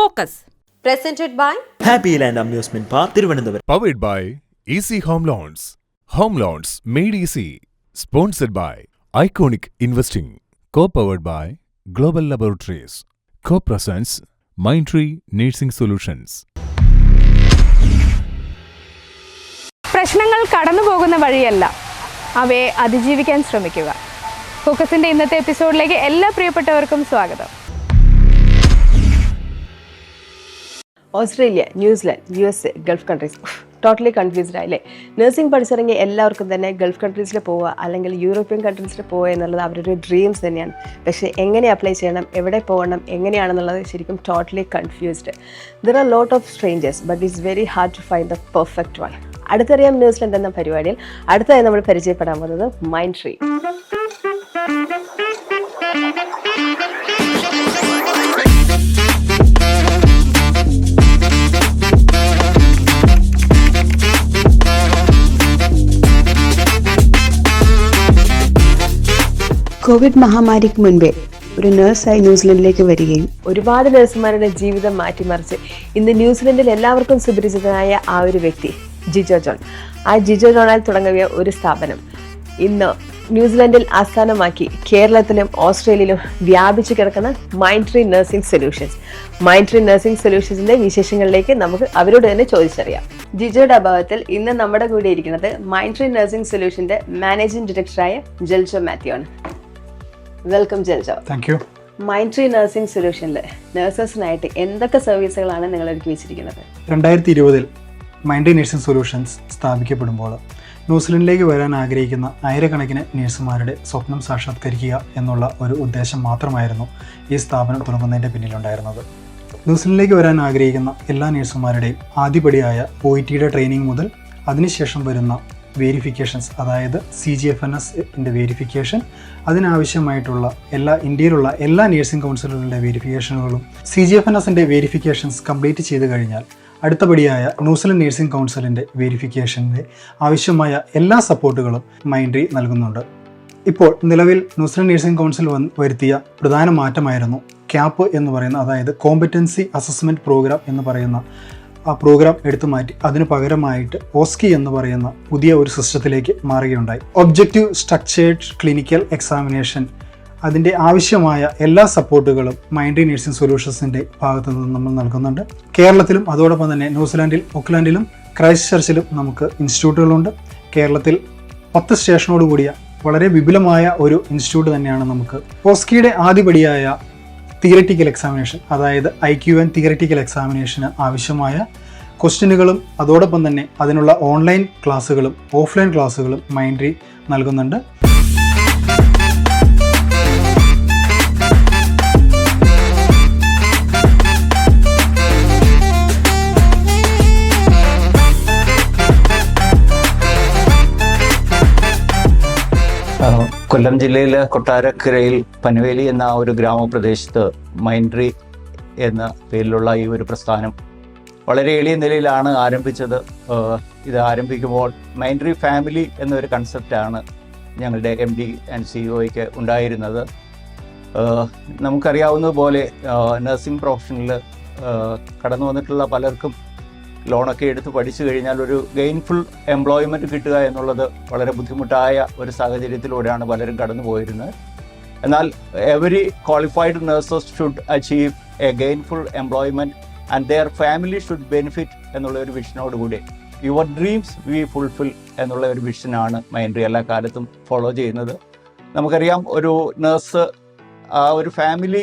Focus. Presented by Happy Land Amusement Park, Thiruvananthapuram. Powered by Easy Home Loans. Home Loans made easy. Sponsored by Iconic Investing. Co-powered by Global Laboratories. Co-presents Mindtree Nursing Solutions. പ്രശ്നങ്ങൾ കടന്നു പോകുന്ന വഴിയല്ല, അവയെ അതിജീവിക്കാൻ ശ്രമിക്കുക. ഫോക്കസിന്റെ ഇന്നത്തെ എപ്പിസോഡിലേക്ക് എല്ലാ പ്രിയപ്പെട്ടവർക്കും സ്വാഗതം. Australia, New Zealand, USA, Gulf countries totally confused ആയില്ലേ? നഴ്സിംഗ് പഠിച്ചിറങ്ങിയ എല്ലാവർക്കും തന്നെ ഗൾഫ് കൺട്രീസിൽ പോവുക അല്ലെങ്കിൽ യൂറോപ്യൻ കൺട്രീസിൽ പോവുക എന്നുള്ളത് അവരുടെ ഡ്രീംസ് തന്നെയാണ്. പക്ഷേ എങ്ങനെ അപ്ലൈ ചെയ്യണം, എവിടെ പോകണം, എങ്ങനെയാണെന്നുള്ളത് ശരിക്കും totally confused. There are lot of strangers but it's very hard to find the perfect one. അടുത്തറിയാം ന്യൂസിലാൻഡ് എന്ന പരിപാടിയിൽ അടുത്തതായി നമ്മൾ പരിചയപ്പെടാൻ പോകുന്നത് മൈൻഡ്ട്രീ. കോവിഡ് മഹാമാരിക്ക് മുൻപേ ഒരു നഴ്സായി ന്യൂസിലൻഡിലേക്ക് വരികയും ഒരുപാട് നഴ്സുമാരുടെ ജീവിതം മാറ്റിമറിച്ച് ഇന്ന് ന്യൂസിലൻഡിൽ എല്ലാവർക്കും സുപരിചിതനായ ആ ഒരു വ്യക്തി ജിജോ ജോൺ. ആ ജിജോ ജോണാൽ തുടങ്ങിയ ഒരു സ്ഥാപനം ഇന്ന് ന്യൂസിലൻഡിൽ ആസ്ഥാനമാക്കി കേരളത്തിലും ഓസ്ട്രേലിയയിലും വ്യാപിച്ചു കിടക്കുന്ന Mindtree nursing solutions. Mindtree nursing സൊല്യൂഷൻസിന്റെ വിശേഷങ്ങളിലേക്ക് നമുക്ക് അവരോട് തന്നെ ചോദിച്ചറിയാം. ജിജോയുടെ അഭാവത്തിൽ ഇന്ന് നമ്മുടെ കൂടെ ഇരിക്കുന്നത് മൈൻഡ്ട്രീ നഴ്സിംഗ് സൊല്യൂഷന്റെ മാനേജിംഗ് ഡയറക്ടറായ ജെൽജോ മാത്യു ആണ്. Welcome Jeljo. Thank you. Mindtree nursing സൊല്യൂഷനിൽ നഴ്സസിനായിട്ട് എന്തൊക്കെ സർവീസുകളാണ് നിങ്ങൾ ഒരുക്കി വെച്ചിരിക്കുന്നത്? 2020 മൈൻഡ്ട്രീ നഴ്സിംഗ് സൊല്യൂഷൻസ് സ്ഥാപിക്കപ്പെടുമ്പോൾ ന്യൂസിലൻഡിലേക്ക് വരാൻ ആഗ്രഹിക്കുന്ന ആയിരക്കണക്കിന് നഴ്സുമാരുടെ സ്വപ്നം സാക്ഷാത്കരിക്കുക എന്നുള്ള ഒരു ഉദ്ദേശം മാത്രമായിരുന്നു ഈ സ്ഥാപനം തുടങ്ങുന്നതിൻ്റെ പിന്നിലുണ്ടായിരുന്നത്. ന്യൂസിലൻഡിലേക്ക് വരാൻ ആഗ്രഹിക്കുന്ന എല്ലാ നഴ്സുമാരുടെയും ആദ്യപടിയായ OETയുടെ ട്രെയിനിങ് മുതൽ അതിനുശേഷം വരുന്ന വേരിഫിക്കേഷൻസ്, അതായത് CGFNSൻ്റെ വേരിഫിക്കേഷൻ, അതിനാവശ്യമായിട്ടുള്ള ഇന്ത്യയിലുള്ള എല്ലാ നഴ്സിംഗ് കൗൺസിലുകളുടെ വേരിഫിക്കേഷനുകളും CGFNSൻ്റെ വേരിഫിക്കേഷൻസ് കംപ്ലീറ്റ് ചെയ്ത് കഴിഞ്ഞാൽ അടുത്തപടിയായ ന്യൂസിലൻഡ് നഴ്സിംഗ് കൗൺസിലിൻ്റെ വേരിഫിക്കേഷൻ്റെ ആവശ്യമായ എല്ലാ സപ്പോർട്ടുകളും മൈൻഡ്ട്രീ നൽകുന്നുണ്ട്. ഇപ്പോൾ നിലവിൽ ന്യൂസിലൻഡ് നഴ്സിംഗ് കൗൺസിൽ വരുത്തിയ പ്രധാന മാറ്റമായിരുന്നു CAP എന്ന് പറയുന്ന, അതായത് കോമ്പറ്റൻസി അസസ്മെൻറ്റ് പ്രോഗ്രാം എന്ന് പറയുന്ന ആ പ്രോഗ്രാം എടുത്തു മാറ്റി അതിന് പകരമായിട്ട് OSCE എന്ന് പറയുന്ന പുതിയ ഒരു സിസ്റ്റത്തിലേക്ക് മാറുകയുണ്ടായി. ഒബ്ജക്റ്റീവ് സ്ട്രക്ചേർഡ് ക്ലിനിക്കൽ എക്സാമിനേഷൻ, അതിൻ്റെ ആവശ്യമായ എല്ലാ സപ്പോർട്ടുകളും മൈൻഡ്ട്രീ നഴ്സിംഗ് സൊല്യൂഷൻസിൻ്റെ ഭാഗത്തു നിന്ന് നമ്മൾ നൽകുന്നുണ്ട്. കേരളത്തിലും അതോടൊപ്പം തന്നെ ന്യൂസിലാൻഡിൽ ഓക്ലാൻഡിലും ക്രൈസ്റ്റ് ചർച്ചിലും നമുക്ക് ഇൻസ്റ്റിറ്റ്യൂട്ടുകളുണ്ട്. കേരളത്തിൽ 10 സ്റ്റേഷനോട് കൂടിയ വളരെ വിപുലമായ ഒരു ഇൻസ്റ്റിറ്റ്യൂട്ട് തന്നെയാണ് നമുക്ക്. OSCEയുടെ ആദ്യപടിയായ തിയററ്റിക്കൽ എക്സാമിനേഷൻ, അതായത് IQN തിയററ്റിക്കൽ എക്സാമിനേഷന് ആവശ്യമായ ക്വസ്റ്റ്യനുകളും അതോടൊപ്പം തന്നെ അതിനുള്ള ഓൺലൈൻ ക്ലാസ്സുകളും ഓഫ്ലൈൻ ക്ലാസ്സുകളും മൈൻഡ്ട്രീ നൽകുന്നുണ്ട്. കൊല്ലം ജില്ലയിലെ കൊട്ടാരക്കരയിൽ പനവേലി എന്ന ഒരു ഗ്രാമപ്രദേശത്ത് മൈൻഡ്ട്രീ എന്ന പേരിലുള്ള ഈ ഒരു പ്രസ്ഥാനം വളരെ എളിയ നിലയിലാണ് ആരംഭിച്ചത്. ഇത് ആരംഭിക്കുമ്പോൾ മൈൻഡ്ട്രീ ഫാമിലി എന്നൊരു കൺസെപ്റ്റാണ് ഞങ്ങളുടെ MD ആൻഡ് CEOയ്ക്ക് ഉണ്ടായിരുന്നത്. നമുക്കറിയാവുന്നതുപോലെ നഴ്സിംഗ് പ്രൊഫഷനിൽ കടന്നു വന്നിട്ടുള്ള പലർക്കും ലോണൊക്കെ എടുത്ത് പഠിച്ചു കഴിഞ്ഞാൽ ഒരു ഗെയിൻഫുൾ എംപ്ലോയ്മെൻറ്റ് കിട്ടുക എന്നുള്ളത് വളരെ ബുദ്ധിമുട്ടായ ഒരു സാഹചര്യത്തിലൂടെയാണ് പലരും കടന്നു പോയിരുന്നത്. എന്നാൽ every qualified nurses should achieve A gainful employment and their family should benefit എന്നുള്ള ഒരു വിഷനോടുകൂടി യുവർ ഡ്രീംസ് വി ഫുൾഫിൽ എന്നുള്ള ഒരു വിഷനാണ് മൈൻഡ്ട്രീ എല്ലാ കാലത്തും ഫോളോ ചെയ്യുന്നത്. നമുക്കറിയാം, ഒരു നഴ്സ് ആ ഒരു ഫാമിലി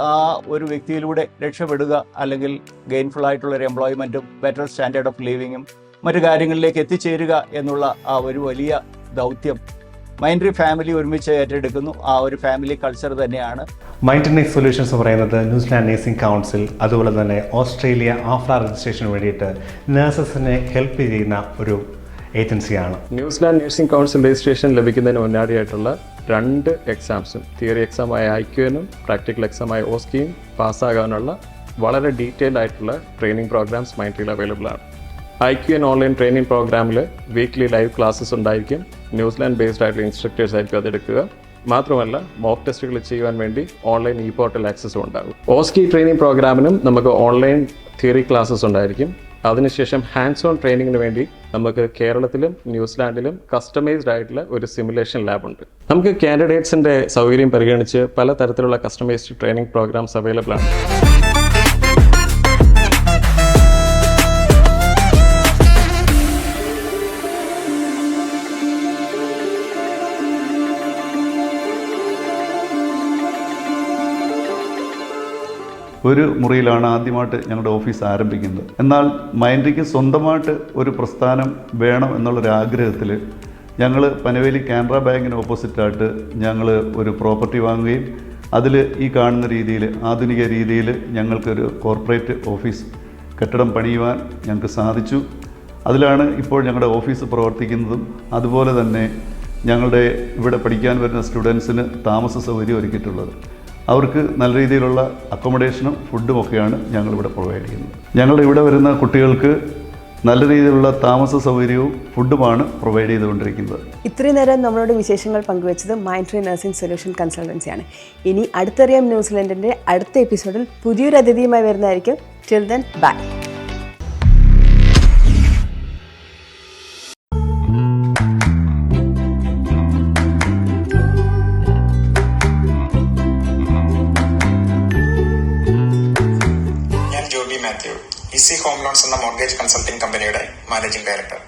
ആ ഒരു വ്യക്തിയിലൂടെ രക്ഷപ്പെടുക, അല്ലെങ്കിൽ ഗെയിൻഫുൾ ആയിട്ടുള്ളൊരു എംപ്ലോയ്മെൻറ്റും ബെറ്റർ സ്റ്റാൻഡേർഡ് ഓഫ് ലിവിങ്ങും മറ്റു കാര്യങ്ങളിലേക്ക് എത്തിച്ചേരുക എന്നുള്ള ആ ഒരു വലിയ ദൗത്യം മൈൻഡ്ട്രീ ഫാമിലി ഒരുമിച്ച് ഏറ്റെടുക്കുന്നു. ആ ഒരു ഫാമിലി കൾച്ചർ തന്നെയാണ് മൈൻഡ്ട്രീ സൊല്യൂഷൻസ് എന്ന് പറയുന്നത്. ന്യൂസിലാൻഡ് നഴ്സിംഗ് കൗൺസിൽ അതുപോലെ തന്നെ ഓസ്ട്രേലിയ ആഫ്ല രജിസ്ട്രേഷന് വേണ്ടിയിട്ട് നഴ്സസിനെ ഹെൽപ്പ് ചെയ്യുന്ന ഒരു ഏജൻസിയാണ്. ന്യൂസിലാൻഡ് നഴ്സിംഗ് കൗൺസിൽ രജിസ്ട്രേഷൻ ലഭിക്കുന്നതിന് മുന്നാടിയായിട്ടുള്ള 2 എക്സാംസും, തിയറി എക്സാമായ IQNും പ്രാക്ടിക്കൽ എക്സാമായ OSCEയും പാസ്സാകാനുള്ള വളരെ ഡീറ്റെയിൽഡ് ആയിട്ടുള്ള ട്രെയിനിങ് പ്രോഗ്രാംസ് മൈൻഡ്ട്രീയിൽ അവൈലബിൾ ആണ്. IQN ഓൺലൈൻ ട്രെയിനിങ് പ്രോഗ്രാമിൽ വീക്ക്ലി ലൈവ് ക്ലാസ്സസ് ഉണ്ടായിരിക്കും. ന്യൂസിലാൻഡ് ബേസ്ഡ് ആയിട്ടുള്ള ഇൻസ്ട്രക്ടേഴ്സ് ആയിരിക്കും അതെടുക്കുക. മാത്രമല്ല മോക്ക് ടെസ്റ്റുകൾ ചെയ്യുവാൻ വേണ്ടി ഓൺലൈൻ ഇ പോർട്ടൽ ആക്സസും ഉണ്ടാകും. ഓസ്കി ട്രെയിനിങ് പ്രോഗ്രാമിനും നമുക്ക് ഓൺലൈൻ തിയറി ക്ലാസ്സസ് ഉണ്ടായിരിക്കും. അതിനുശേഷം ഹാൻഡ്സ് ഓൺ ട്രെയിനിങ്ങിന് വേണ്ടി നമുക്ക് കേരളത്തിലും ന്യൂസിലാൻഡിലും കസ്റ്റമൈസ്ഡ് ആയിട്ടുള്ള ഒരു സിമുലേഷൻ ലാബ് ഉണ്ട്. നമുക്ക് കാൻഡിഡേറ്റ്സിൻ്റെ സൗകര്യം പരിഗണിച്ച് പല തരത്തിലുള്ള കസ്റ്റമൈസ്ഡ് ട്രെയിനിങ് പ്രോഗ്രാംസ് അവൈലബിൾ ആണ്. ഒരു മുറിയിലാണ് ആദ്യമായിട്ട് ഞങ്ങളുടെ ഓഫീസ് ആരംഭിക്കുന്നത്. എന്നാൽ മൈൻഡ്രിക്ക് സ്വന്തമായിട്ട് ഒരു പ്രസ്ഥാനം വേണം എന്നുള്ളൊരാഗ്രഹത്തിൽ ഞങ്ങൾ പനവേലി കാനറ ബാങ്കിന് ഓപ്പോസിറ്റായിട്ട് ഞങ്ങൾ ഒരു പ്രോപ്പർട്ടി വാങ്ങുകയും അതിൽ ഈ കാണുന്ന രീതിയിൽ ആധുനിക രീതിയിൽ ഞങ്ങൾക്കൊരു കോർപ്പറേറ്റ് ഓഫീസ് കെട്ടിടം പണിയുവാൻ ഞങ്ങൾക്ക് സാധിച്ചു. അതിലാണ് ഇപ്പോൾ ഞങ്ങളുടെ ഓഫീസ് പ്രവർത്തിക്കുന്നതും. അതുപോലെ തന്നെ ഞങ്ങളുടെ ഇവിടെ പഠിക്കാൻ വരുന്ന സ്റ്റുഡൻസിന് താമസ സൗകര്യം ഒരുക്കിയിട്ടുള്ളത്. അവർക്ക് നല്ല രീതിയിലുള്ള അക്കോമഡേഷനും ഫുഡും ഒക്കെയാണ് ഞങ്ങളിവിടെ പ്രൊവൈഡ് ചെയ്യുന്നത്. ഞങ്ങളുടെ ഇവിടെ വരുന്ന കുട്ടികൾക്ക് നല്ല രീതിയിലുള്ള താമസ സൗകര്യവും ഫുഡുമാണ് പ്രൊവൈഡ് ചെയ്തുകൊണ്ടിരിക്കുന്നത്. ഇത്രയും നേരം നമ്മളോട് വിശേഷങ്ങൾ പങ്കുവച്ചത് മൈൻഡ്രി നഴ്സിംഗ് സൊല്യൂഷൻ കൺസൾട്ടൻസിയാണ്. ഇനി അടുത്തറിയാം ന്യൂസിലൻഡിൻ്റെ അടുത്ത എപ്പിസോഡിൽ പുതിയൊരു അതിഥിയുമായി വരുന്നതായിരിക്കും. Till then bye. Easy home loans എന്ന മോർഗേജ് കൺസൾട്ടിംഗ് കമ്പനിയുടെ മാനേജിംഗ് ഡയറക്ടർ.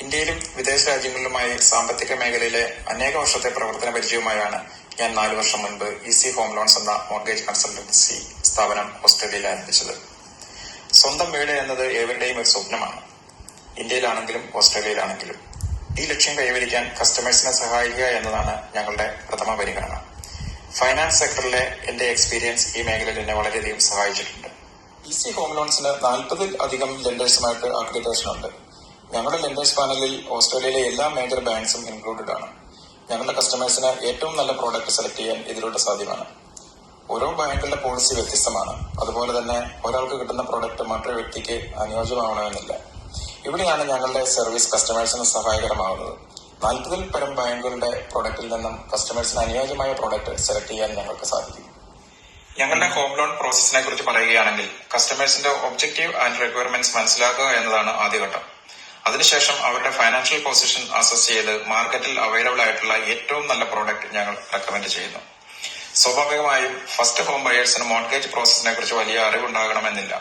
ഇന്ത്യയിലും വിദേശ രാജ്യങ്ങളിലുമായി സാമ്പത്തിക മേഖലയിലെ അനേക വർഷത്തെ പ്രവർത്തന പരിചയവുമായാണ് ഞാൻ 4 വർഷം മുൻപ് ഈസി ഹോം ലോൺസ് എന്ന മോർഗേജ് കൺസൾട്ടൻസി സ്ഥാപനം ഓസ്ട്രേലിയയിൽ ആരംഭിച്ചത്. സ്വന്തം വീട് എന്നത് ഏവരുടെയും ഒരു സ്വപ്നമാണ്, ഇന്ത്യയിലാണെങ്കിലും ഓസ്ട്രേലിയയിലാണെങ്കിലും. ഈ ലക്ഷ്യം കൈവരിക്കാൻ കസ്റ്റമേഴ്സിനെ സഹായിക്കുക എന്നതാണ് ഞങ്ങളുടെ പ്രഥമ പരിഗണന. ഫൈനാൻസ് സെക്ടറിലെ എന്റെ എക്സ്പീരിയൻസ് ഈ മേഖലയിൽ എന്നെ വളരെയധികം സഹായിച്ചിട്ടുണ്ട്. ഈസി ഹോം ലോൺസിന് 40-ൽ അധികം ലെൻഡേഴ്സുമായിട്ട് അക്രിഡിറ്റേഷൻ ഉണ്ട്. ഞങ്ങളുടെ ലെൻഡേഴ്സ് പാനലിൽ ഓസ്ട്രേലിയയിലെ എല്ലാ മേജർ ബാങ്ക്സും ഇൻക്ലൂഡഡ് ആണ്. ഞങ്ങളുടെ കസ്റ്റമേഴ്സിന് ഏറ്റവും നല്ല പ്രോഡക്റ്റ് സെലക്ട് ചെയ്യാൻ ഇതിലൂടെ സാധ്യമാണ്. ഓരോ ബാങ്കുകളുടെ പോളിസി വ്യത്യസ്തമാണ്. അതുപോലെ തന്നെ ഒരാൾക്ക് കിട്ടുന്ന പ്രോഡക്റ്റ് മറ്റൊരു വ്യക്തിക്ക് അനുയോജ്യമാവണമെന്നില്ല. ഇവിടെയാണ് ഞങ്ങളുടെ സർവീസ് കസ്റ്റമേഴ്സിന് സഹായകരമാവുന്നത്. 40-ൽ പരം ബാങ്കുകളുടെ പ്രോഡക്റ്റിൽ നിന്നും കസ്റ്റമേഴ്സിന് അനുയോജ്യമായ പ്രോഡക്റ്റ് സെലക്ട് ചെയ്യാൻ ഞങ്ങൾക്ക് സാധിക്കും. ഞങ്ങളുടെ ഹോം ലോൺ പ്രോസസ്സിനെ കുറിച്ച് പറയുകയാണെങ്കിൽ കസ്റ്റമേഴ്സിന്റെ ഒബ്ജക്റ്റീവ് ആൻഡ് റിക്വയർമെന്റ്സ് മനസ്സിലാക്കുക എന്നതാണ് ആദ്യഘട്ടം. അതിനുശേഷം അവരുടെ ഫൈനാൻഷ്യൽ പൊസിഷൻ അസസ് ചെയ്ത് മാർക്കറ്റിൽ അവൈലബിൾ ആയിട്ടുള്ള ഏറ്റവും നല്ല പ്രോഡക്റ്റ് ഞങ്ങൾ റെക്കമെൻഡ് ചെയ്യുന്നു. സ്വാഭാവികമായും ഫസ്റ്റ് ഹോം ബയേഴ്സിന് മോർഗേജ് പ്രോസസ്സിനെ കുറിച്ച് വലിയ അറിവുണ്ടാകണമെന്നില്ല.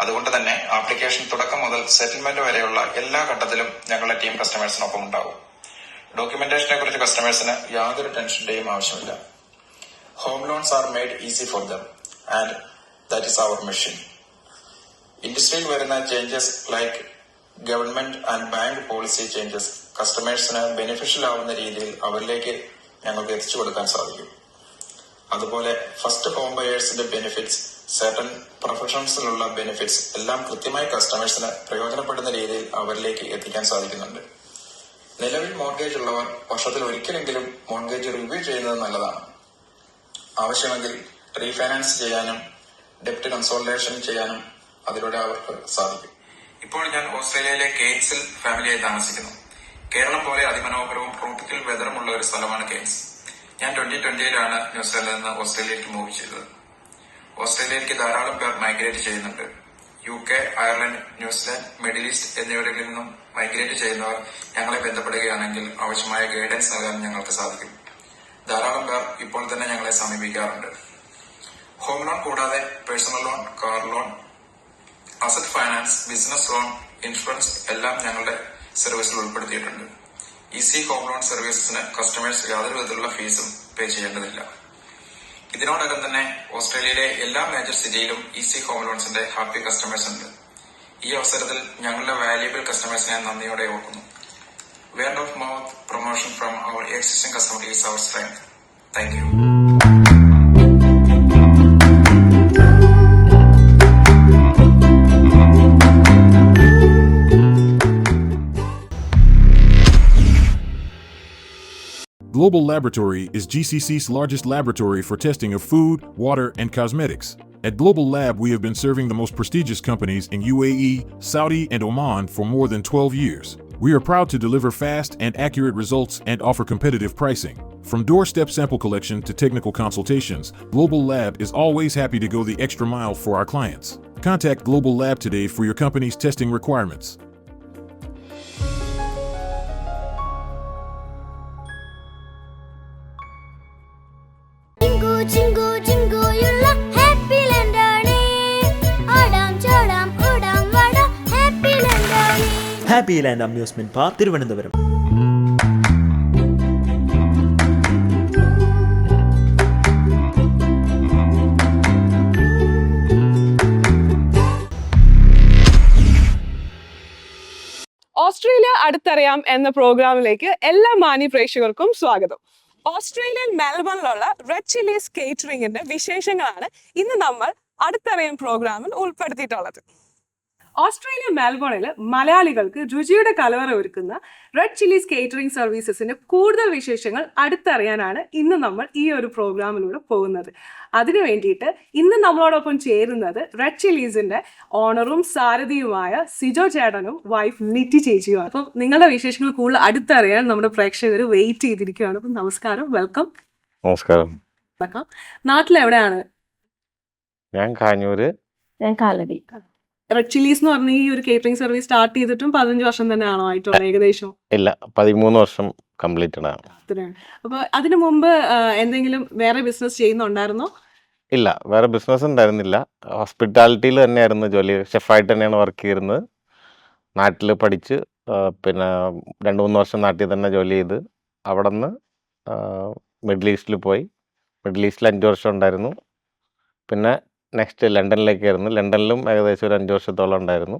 അതുകൊണ്ട് തന്നെ ആപ്ലിക്കേഷൻ തുടക്കം മുതൽ സെറ്റിൽമെന്റ് വരെയുള്ള എല്ലാ ഘട്ടത്തിലും ഞങ്ങളുടെ ടീം കസ്റ്റമേഴ്സിനൊപ്പം ഉണ്ടാവും. ഡോക്യുമെന്റേഷനെ കുറിച്ച് കസ്റ്റമേഴ്സിന് യാതൊരു ടെൻഷന്റെയും ആവശ്യമില്ല. Home loans are made easy for them and that is our mission. Industry വരുന്ന changes like government and bank policy changes കസ്റ്റമേഴ്സിന് ബെനിഫിഷ്യൽ ആവുന്ന രീതിയിൽ അവരിലേക്ക് ഞങ്ങൾക്ക് എത്തിച്ചു കൊടുക്കാൻ സാധിക്കും. അതുപോലെ ഫസ്റ്റ് ഹോം ബയേഴ്സിന്റെ ബെനിഫിറ്റ്സ്, സർട്ടൻ പ്രൊഫഷൻസിലുള്ള ബെനിഫിറ്റ്സ് എല്ലാം കൃത്യമായി കസ്റ്റമേഴ്സിന് പ്രയോജനപ്പെടുന്ന രീതിയിൽ അവരിലേക്ക് എത്തിക്കാൻ സാധിക്കുന്നുണ്ട്. നിലവിൽ മോർഗേജ് ഉള്ളവർ വർഷത്തിൽ ഒരിക്കലെങ്കിലും മോർഗേജ് റിവ്യൂ ചെയ്യുന്നത് നല്ലതാണ്. ആവശ്യമെങ്കിൽ റീഫൈനാൻസ് ചെയ്യാനും ഡെപ്റ്റ് കൺസോളിഡേഷൻ ചെയ്യാനും അതിലൂടെ അവർക്ക് സാധിക്കും. ഇപ്പോൾ ഞാൻ ഓസ്ട്രേലിയയിലെ കെയ്ൻസിൽ ഫാമിലിയായി താമസിക്കുന്നു. കേരളം പോലെ അതിമനോഹരവും ട്രോപ്പിക്കൽ വെതറുമുള്ള ഒരു സ്ഥലമാണ് കെയ്ൻസ്. ഞാൻ 2020-ലാണ് ന്യൂസിലൻഡിൽ നിന്ന് ഓസ്ട്രേലിയയിലേക്ക് മൂവ് ചെയ്തത്. ഓസ്ട്രേലിയയിലേക്ക് ധാരാളം പേർ മൈഗ്രേറ്റ് ചെയ്യുന്നുണ്ട്. UK, Ireland, New Zealand, middle east എന്നിവിടങ്ങളിൽ നിന്നും മൈഗ്രേറ്റ് ചെയ്യുന്നവർ ഞങ്ങളെ ബന്ധപ്പെടുകയാണെങ്കിൽ ആവശ്യമായ ഗൈഡൻസ് നൽകാൻ ഞങ്ങൾക്ക് സാധിക്കും. ധാരാളം പേർ ഇപ്പോൾ തന്നെ ഞങ്ങളെ സമീപിക്കാറുണ്ട്. ഹോം ലോൺ കൂടാതെ personal loan, car loan, asset finance, business loan, insurance എല്ലാം ഞങ്ങളുടെ സർവീസിൽ ഉൾപ്പെടുത്തിയിട്ടുണ്ട്. ഈസി ഹോം ലോൺ സർവീസസിന് കസ്റ്റമേഴ്സ് യാതൊരു വിധത്തിലുള്ള ഫീസും പേ ചെയ്യേണ്ടതില്ല. ഇതിനോടകം തന്നെ ഓസ്ട്രേലിയയിലെ എല്ലാ മേജർ സിറ്റിയിലും ഈസി ഹോം ലോൺസിന്റെ ഹാപ്പി കസ്റ്റമേഴ്സ് ഉണ്ട്. ഈ അവസരത്തിൽ ഞങ്ങളുടെ വാല്യുബിൾ കസ്റ്റമേഴ്സിനെ നന്ദിയോടെ ഓർക്കുന്നു. Word of mouth promotion from our existing customer is our strength. Thank you. Global Laboratory is GCC's largest laboratory for testing of food, water, and cosmetics. At Global Lab, we have been serving the most prestigious companies in UAE, Saudi, and Oman for more than 12 years. We are proud to deliver fast and accurate results and offer competitive pricing. From doorstep sample collection to technical consultations, Global Lab is always happy to go the extra mile for our clients. Contact Global Lab today for your company's testing requirements. Happy Land amusement park Thiruvananthapuram. Australia അടുത്തറിയാം എന്ന പ്രോഗ്രാമിലേക്ക് എല്ലാ മാന്യ പ്രേക്ഷകർക്കും സ്വാഗതം. Australian മെൽബണിലുള്ള Red Chillies കേറ്ററിംഗിന്റെ വിശേഷങ്ങളാണ് ഇന്ന് നമ്മൾ അടുത്തറിയാം പ്രോഗ്രാമിൽ ഉൾപ്പെടുത്തിയിട്ടുള്ളത്. ഓസ്ട്രേലിയ മെൽബണിൽ മലയാളികൾക്ക് രുചിയുടെ കലവറ ഒരുക്കുന്ന റെഡ് ചില്ലീസ് കേറ്ററിംഗ് സർവീസസിന്റെ കൂടുതൽ വിശേഷങ്ങൾ അടുത്തറിയാനാണ് ഇന്ന് നമ്മൾ ഈ ഒരു പ്രോഗ്രാമിലൂടെ പോകുന്നത്. അതിനു വേണ്ടിയിട്ട് ഇന്ന് നമ്മളോടൊപ്പം ചേരുന്നത് റെഡ് ചില്ലീസിന്റെ ഓണറും സാരഥിയുമായ സിജോ ചേട്ടനും വൈഫ് ലിറ്റി ചേച്ചിയുമാണ്. അപ്പം നിങ്ങളുടെ വിശേഷങ്ങൾ കൂടുതൽ അടുത്തറിയാൻ നമ്മുടെ പ്രേക്ഷകർ വെയിറ്റ് ചെയ്തിരിക്കുകയാണ്. അപ്പം നമസ്കാരം, വെൽക്കം. നമസ്കാരം. നാട്ടിലെവിടെയാണ്? ഞാൻ കാഞ്ഞൂര്. ഞാൻ കാലടി. റെഡ് ചില്ലീസ് എന്ന് പറഞ്ഞ ഈ ഒരു കേറ്ററിംഗ് സർവീസ് സ്റ്റാർട്ട് ചെയ്തിട്ടും 15 വർഷം തന്നെയാണോ ആയിട്ടുള്ളത് ഏകദേശം? ഇല്ല, 13 വർഷം കംപ്ലീറ്റഡ് ആണ്. അപ്പൊ അതിനു മുമ്പ് എന്തെങ്കിലും വേറെ ബിസിനസ് ചെയ്യുന്നുണ്ടായിരുന്നോ? ഇല്ല, വേറെ ബിസിനസ് ഉണ്ടായിരുന്നില്ല. ഹോസ്പിറ്റാലിറ്റിയിൽ തന്നെയായിരുന്നു ജോലി. ഷെഫായിട്ട് തന്നെയാണ് വർക്ക് ചെയ്തിരുന്നത്. നാട്ടിൽ പഠിച്ച് പിന്നെ 2-3 വർഷം നാട്ടിൽ തന്നെ ജോലി ചെയ്ത് അവിടെ നിന്ന് മിഡിൽ ഈസ്റ്റിൽ പോയി. മിഡിൽ ഈസ്റ്റിൽ 5 വർഷം ഉണ്ടായിരുന്നു. പിന്നെ നെക്സ്റ്റ് ലണ്ടനിലേക്കായിരുന്നു. ലണ്ടനിലും ഏകദേശം ഒരു 5 വർഷത്തോളം ഉണ്ടായിരുന്നു.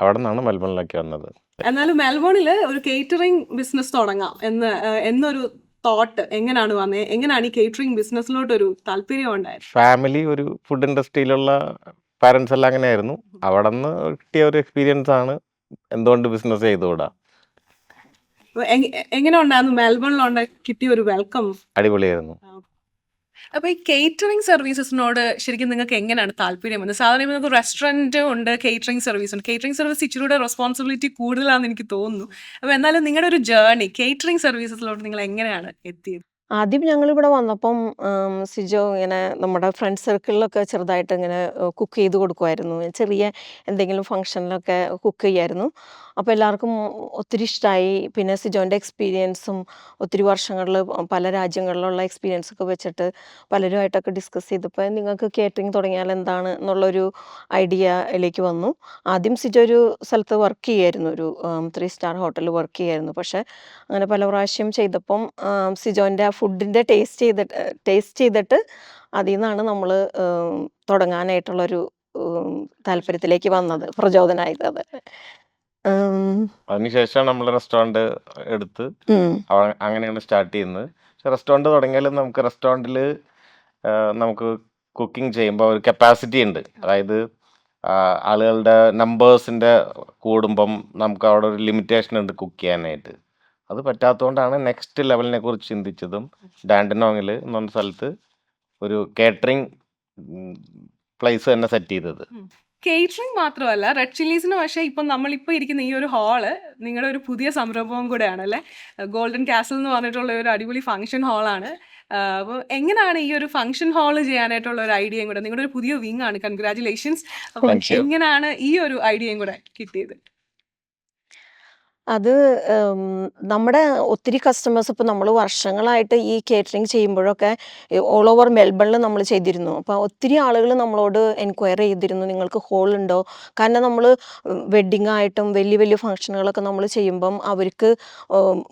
അവിടെ നിന്നാണ് മെൽബണിലേക്ക് വന്നത്. എന്നാലും മെൽബണിൽ ഒരു കേറ്ററിംഗ് ബിസിനസ് തുടങ്ങാം എന്നൊരു തോട്ട് എങ്ങനെയാണ് വന്നത്? എങ്ങനെയാണ് ഈ കേറ്ററിംഗ് ബിസിനസ്സിലോട്ട് ഒരു താല്പര്യം ഉണ്ടായത്? ഫാമിലി ഒരു ഫുഡ് ഇൻഡസ്ട്രിയിലുള്ള പാരൻസ് എല്ലാം അങ്ങനെയായിരുന്നു. അവിടെ നിന്ന് കിട്ടിയ ഒരു എക്സ്പീരിയൻസ് ആണ് എന്തുകൊണ്ട് ബിസിനസ് ചെയ്തുകൂടാ. എങ്ങനെ ഉണ്ടായിരുന്നു മെൽബണിൽ കിട്ടിയ ഒരു വെൽക്കം? അടിപൊളിയായിരുന്നു. അപ്പൊ ഈ കേറ്ററിംഗ് സർവീസസിനോട് ശരിക്കും നിങ്ങൾക്ക് എങ്ങനെയാണ് താല്പര്യം വന്നത്? സാധാരണ നമുക്ക് റെസ്റ്റോറൻറ്റ് ഉണ്ട്, കേറ്ററിംഗ് സർവീസ് ഉണ്ട്. കേറ്ററിംഗ് സർവീസ് ഇച്ചിരി റെസ്പോൺസിബിലിറ്റി കൂടുതലാണെന്ന് എനിക്ക് തോന്നുന്നു. അപ്പൊ എന്നാലും നിങ്ങളുടെ ഒരു ജേർണി കേറ്ററിംഗ് സർവീസസിലോട്ട് നിങ്ങൾ എങ്ങനെയാണ് എത്തിയത്? ആദ്യം ഞങ്ങളിവിടെ വന്നപ്പം സിജോ ഇങ്ങനെ നമ്മുടെ ഫ്രണ്ട് സർക്കിളിലൊക്കെ ചെറുതായിട്ട് ഇങ്ങനെ കുക്ക് ചെയ്ത് കൊടുക്കുമായിരുന്നു. ചെറിയ എന്തെങ്കിലും ഫംഗ്ഷനിലൊക്കെ കുക്ക് ചെയ്യായിരുന്നു. അപ്പോൾ എല്ലാവർക്കും ഒത്തിരി ഇഷ്ടമായി. പിന്നെ സിജോൻ്റെ എക്സ്പീരിയൻസും ഒത്തിരി വർഷങ്ങളിൽ പല രാജ്യങ്ങളിലുള്ള എക്സ്പീരിയൻസൊക്കെ വെച്ചിട്ട് പലരുമായിട്ടൊക്കെ ഡിസ്കസ് ചെയ്തപ്പോൾ നിങ്ങൾക്ക് കേറ്ററിംഗ് തുടങ്ങിയാൽ എന്താണ് എന്നുള്ളൊരു ഐഡിയയിലേക്ക് വന്നു. ആദ്യം സിജോ ഒരു സ്ഥലത്ത് വർക്ക് ചെയ്യായിരുന്നു, ഒരു 3 സ്റ്റാർ ഹോട്ടലിൽ വർക്ക് ചെയ്യായിരുന്നു. പക്ഷേ അങ്ങനെ പല പ്രാവശ്യം ചെയ്തപ്പം സിജോൻ്റെ ഫുഡിൻ്റെ ടേസ്റ്റ് ചെയ്തിട്ട് അതിൽ നിന്നാണ് നമ്മൾ തുടങ്ങാനായിട്ടുള്ളൊരു താല്പര്യത്തിലേക്ക് വന്നത്, പ്രചോദനമായത്. അത് അതിനുശേഷം നമ്മൾ റെസ്റ്റോറൻറ്റ് എടുത്ത് അങ്ങനെയാണ് സ്റ്റാർട്ട് ചെയ്യുന്നത്. പക്ഷെ റെസ്റ്റോറൻറ്റ് തുടങ്ങിയാലും നമുക്ക് റെസ്റ്റോറൻറ്റിൽ നമുക്ക് കുക്കിംഗ് ചെയ്യുമ്പോൾ ഒരു കപ്പാസിറ്റി ഉണ്ട്. അതായത് ആളുകളുടെ നമ്പേഴ്സിൻ്റെ കൂടുമ്പം നമുക്ക് അവിടെ ഒരു ലിമിറ്റേഷൻ ഉണ്ട് കുക്ക് ചെയ്യാനായിട്ട്. അത് പറ്റാത്തതുകൊണ്ടാണ് നെക്സ്റ്റ് ലെവലിനെ കുറിച്ച് ചിന്തിച്ചതും ഡാൻഡനോങ്ങിൽ എന്ന് പറഞ്ഞ സ്ഥലത്ത് ഒരു കേറ്ററിംഗ് പ്ലേസ് തന്നെ സെറ്റ് ചെയ്തത്. കേറ്ററിംഗ് മാത്രമല്ല റെഡ് ചില്ലീസിന്, പക്ഷേ ഇപ്പം നമ്മളിപ്പോൾ ഇരിക്കുന്ന ഈ ഒരു ഹാള് നിങ്ങളുടെ ഒരു പുതിയ സംരംഭവും കൂടെയാണ് അല്ലേ? ഗോൾഡൻ കാസിൽ എന്ന് പറഞ്ഞിട്ടുള്ള ഒരു അടിപൊളി ഫംഗ്ഷൻ ഹാളാണ്. അപ്പോൾ എങ്ങനെയാണ് ഈ ഒരു ഫംഗ്ഷൻ ഹാൾ ചെയ്യാനായിട്ടുള്ള ഒരു ഐഡിയയും കൂടെ? നിങ്ങളുടെ ഒരു പുതിയ വിങ് ആണ്, കൺഗ്രാറ്റുലേഷൻസ്. അപ്പം എങ്ങനെയാണ് ഈ ഒരു ഐഡിയയും കൂടെ കിട്ടിയത്? അത് നമ്മുടെ ഒത്തിരി കസ്റ്റമേഴ്സ് ഇപ്പോൾ നമ്മൾ വർഷങ്ങളായിട്ട് ഈ കേറ്ററിംഗ് ചെയ്യുമ്പോഴൊക്കെ ഓൾ ഓവർ മെൽബണിൽ നമ്മൾ ചെയ്തിരുന്നു. അപ്പോൾ ഒത്തിരി ആളുകൾ നമ്മളോട് എൻക്വയറി ചെയ്തിരുന്നു, നിങ്ങൾക്ക് ഹോളുണ്ടോ? കാരണം നമ്മൾ വെഡ്ഡിങ് ആയിട്ടും വലിയ വലിയ ഫംഗ്ഷനുകളൊക്കെ നമ്മൾ ചെയ്യുമ്പം അവർക്ക്